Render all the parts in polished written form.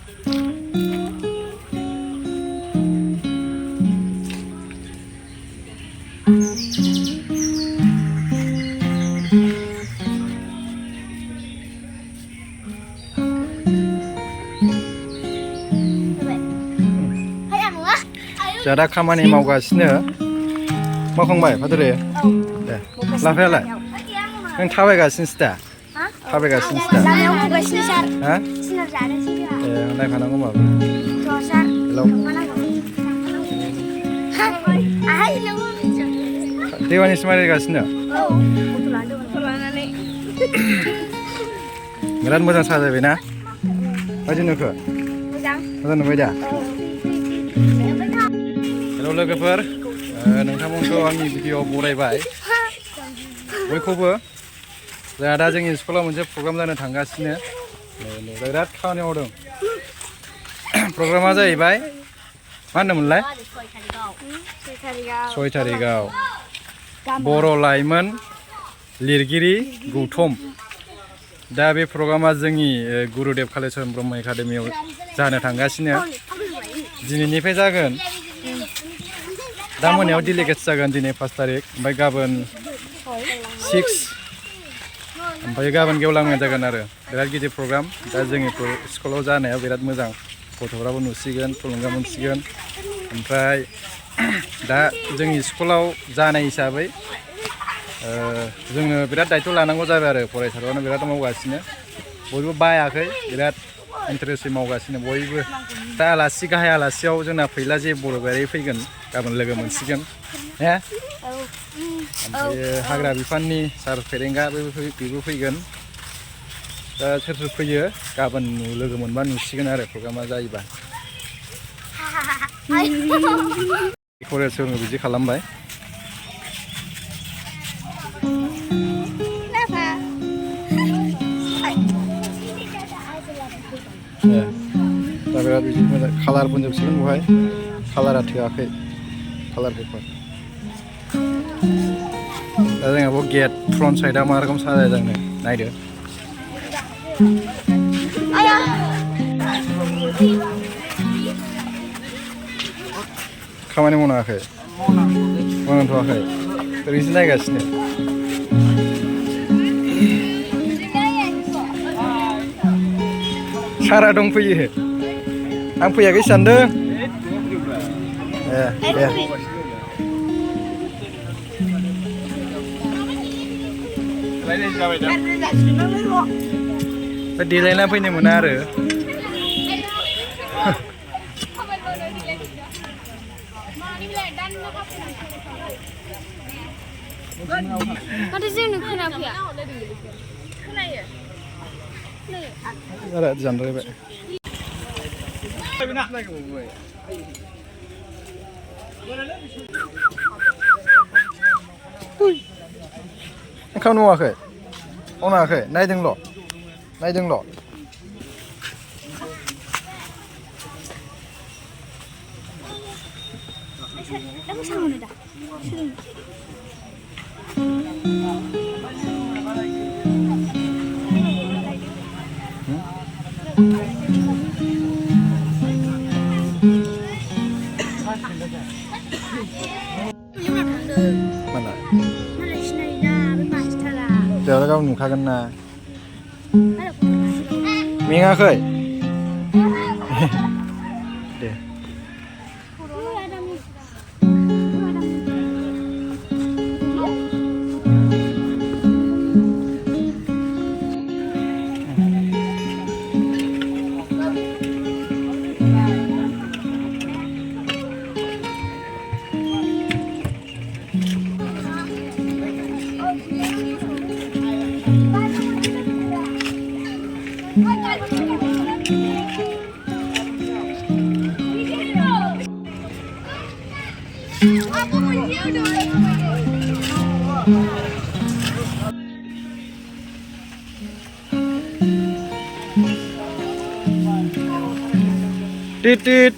Saya दा खामानि मावगासिनो मावखांबाय फादरे दे लाफायालाय नों थाबायगासिनोसो दा थाबायगासिनोसो दा हा नायफानांगौ माबा हेलौ दैवानिसो मारिगासिनो बिराद मोजां साजायबाय ना बायदि नुखो मोजां नुबाय दा हेलौ लोगोफोर नोंथांमोनखौ आंनि भिडिअ बरायबाय बयखौबो जोंहा दा जोंनि स्कुलाव मोनसे प्रग्राम जानो थांगासिनो बिराद खामानि मावदों प्रग्रामा जाहैबाय मा होनदोंमोनलाय 6 थारिखआव बर' लाइमोन लिरगिरि गौथुम दा बे प्रग्रामा जोंनि गुरुदेव कालिचरण ब्रह्म एकाडेमियाव जानो थांगासिनो दिनैनिफ्राय जागोन दा मोनायाव डेलिगेट्स जागोन दिनै 5 थारिख ओमफ्राय गाबोन 6 ओमफ्राय गाबोन गेवलांनाय जागोन आरो बिराद गिदिर प्रग्राम दा जोंनि स्कुलाव जानायाव बिराद मोजां गथ'फ्राबो नुसिगोन थुलुंगा मोनसिगोन ओमफ्राय दा जोंनि स्कुलाव जानाय हिसाबै जोंनो बिराद दायथ' लानांगौ जाबाय आरो फरायसाफ्रानो बिराद मावगासिनो बयबो बायाखै बिराद इन्टारेस्टै मावगासिनो बयबो दा आलासि गाहाय आलासियाव जोंना फैला जे बर' गारि फैगोन गाबोन लोगो मोनसिगोन हे ओमफ्राय हाग्रा बिफाननि सार फेरेंगा बेबो फैगोन दा सोर सोर फैयो गाबोन लोगो मोनबा नुसिगोन आरो प्रग्रामा जायोबा फरायसाफोरनो बिदि खालामबाय दा बिराद बिदि मोजां कालार फोनजोबसिगोन बहाय कालारा थोआखै कालार पेपार दा जोंहाबो गेट फ्रन्ट साइडआ मा रोखोम साजायदों नायदो खामानि मावनाङाखै मावनांथ'वाखै ओरैनोसो नायगासिनो सारा दंफैयो आं फैयाखै सानदों दे देलायना फैनो मोना आरो जानद्रायबाय खामानि मावाखै मावनाङाखै नायदोंल' बेयाव गाव नुखागोन ना मेङाखै दे Titit.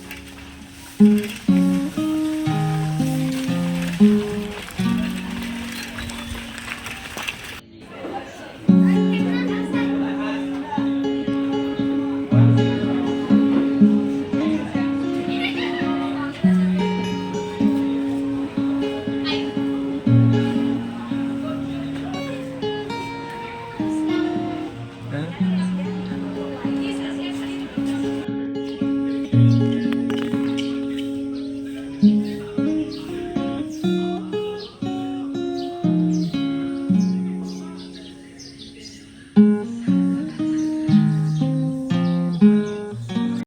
Janw.